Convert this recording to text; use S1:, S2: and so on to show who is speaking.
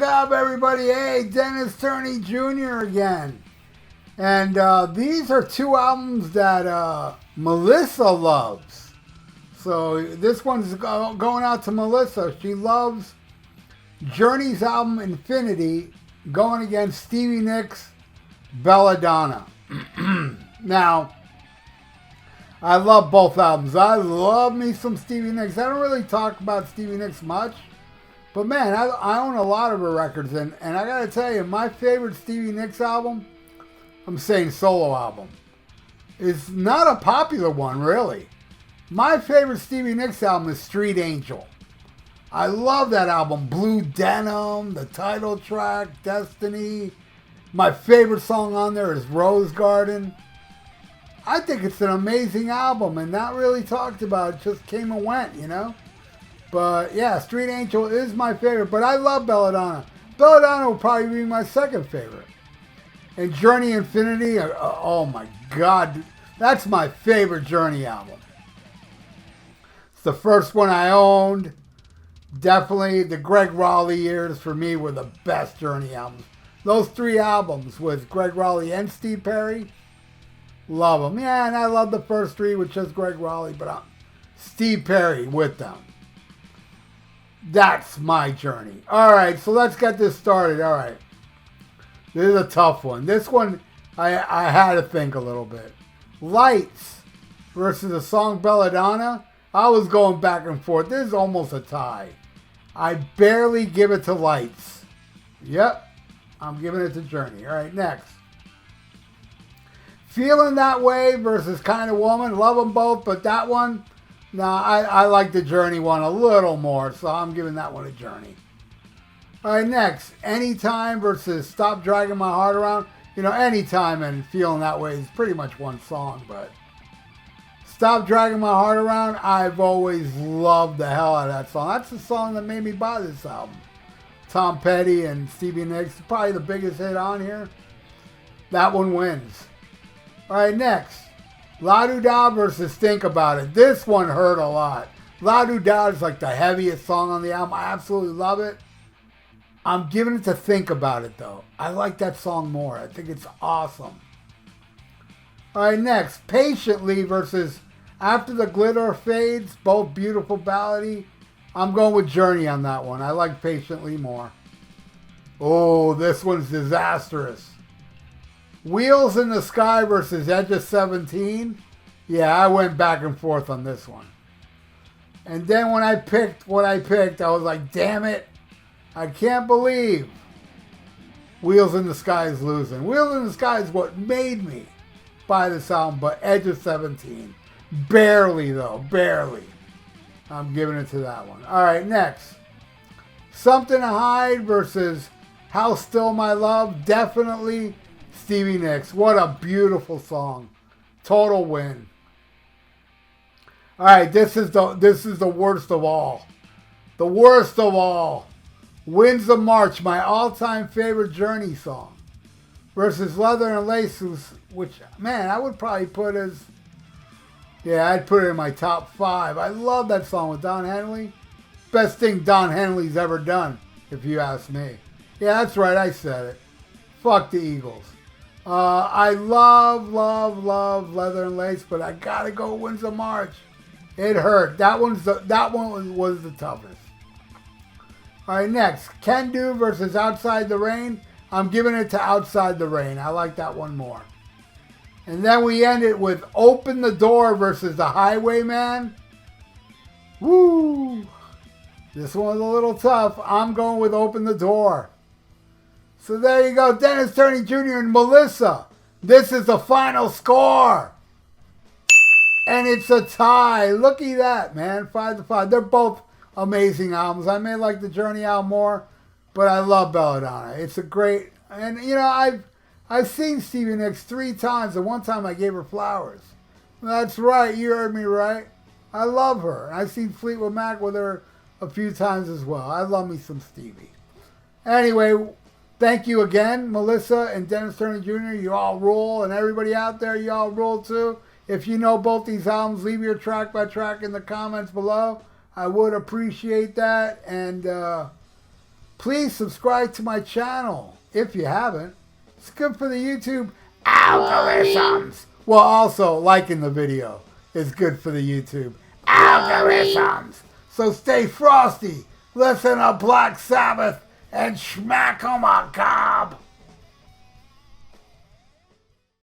S1: up, everybody? Hey, Dennis Tyrney Jr. again. And these are two albums that Melissa loves. So this one's going out to Melissa. She loves Journey's album Infinity, going against Stevie Nicks' Belladonna. Now, I love both albums. I love me some Stevie Nicks. I don't really talk about Stevie Nicks much. But man, I own a lot of her records. And I got to tell you, my favorite Stevie Nicks album, I'm saying solo album, is not a popular one, really. My favorite Stevie Nicks album is Street Angel. I love that album. Blue Denim, the title track, Destiny. My favorite song on there is Rose Garden. I think it's an amazing album and not really talked about. It just came and went, you know? But yeah, Street Angel is my favorite, but I love Belladonna. Belladonna will probably be my second favorite. And Journey Infinity, oh my God, that's my favorite Journey album. It's the first one I owned. Definitely the Greg Raleigh years for me were the best Journey albums. Those three albums with Greg Raleigh and Steve Perry, love them. Yeah, and I love the first three with just Greg Raleigh, but Steve Perry with them. That's my Journey. All right, so let's get this started. All right. This is a tough one. This one, I had to think a little bit. Lights versus the song Belladonna. I was going back and forth. This is almost a tie. I barely give it to Lights. Yep, I'm giving it to Journey. All right, next. Feeling That Way versus Kind of Woman. Love them both, but that one, nah, I like the Journey one a little more, so I'm giving that one a Journey. All right, next. Anytime versus Stop Dragging My Heart Around. You know, Anytime and Feeling That Way is pretty much one song, but Stop Dragging My Heart Around, I've always loved the hell out of that song. That's the song that made me buy this album. Tom Petty and Stevie Nicks, probably the biggest hit on here. That one wins. All right, next. La Doo Da versus Think About It. This one hurt a lot. La Doo Da is like the heaviest song on the album. I absolutely love it. I'm giving it to Think About It, though. I like that song more. I think it's awesome. All right, next. Patiently versus After the Glitter Fades. Both beautiful ballady. I'm going with Journey on that one. I like Patiently more. Oh, this one's disastrous. Wheels in the Sky versus Edge of 17. Yeah, I went back and forth on this one. And then when I picked what I picked, I was like, damn it. I can't believe Wheels in the Sky is losing. Wheels in the Sky is what made me buy this album, but Edge of 17. Barely, though. Barely. I'm giving it to that one. All right, next. Something to Hide versus How Still My Love. Definitely Stevie Nicks. What a beautiful song. Total win. All right, this is the worst of all. The worst of all. Winds of March, my all-time favorite Journey song, versus Leather and Laces, which, man, I would probably put as, yeah, I'd put it in my top 5. I love that song with Don Henley. Best thing Don Henley's ever done, if you ask me. Yeah, that's right, I said it. Fuck the Eagles. I love Leather and Lace, but I gotta go Winds of March. It hurt. That one was the toughest. All right, next. Can Do versus Outside the Rain. I'm giving it to Outside the Rain. I like that one more. And then we end it with Open the Door versus The Highwayman. Woo! This one was a little tough. I'm going with Open the Door. So there you go. Dennis Tyrney Jr. and Melissa. This is the final score. And it's a tie. Looky that, man. 5-5. They're both amazing albums. I may like the Journey album more, but I love Belladonna. It's a great, and you know, I've seen Stevie Nicks 3 times, and one time I gave her flowers. That's right, you heard me right. I love her. I've seen Fleetwood Mac with her a few times as well. I love me some Stevie. Anyway, thank you again, Melissa and Dennis Tyrney Jr. You all rule, and everybody out there, you all rule too. If you know both these albums, leave your track by track in the comments below. I would appreciate that. And Please subscribe to my channel if you haven't. It's good for the YouTube algorithms. Well, also liking the video is good for the YouTube algorithms. So stay frosty, listen to Black Sabbath, and smack 'em a cob.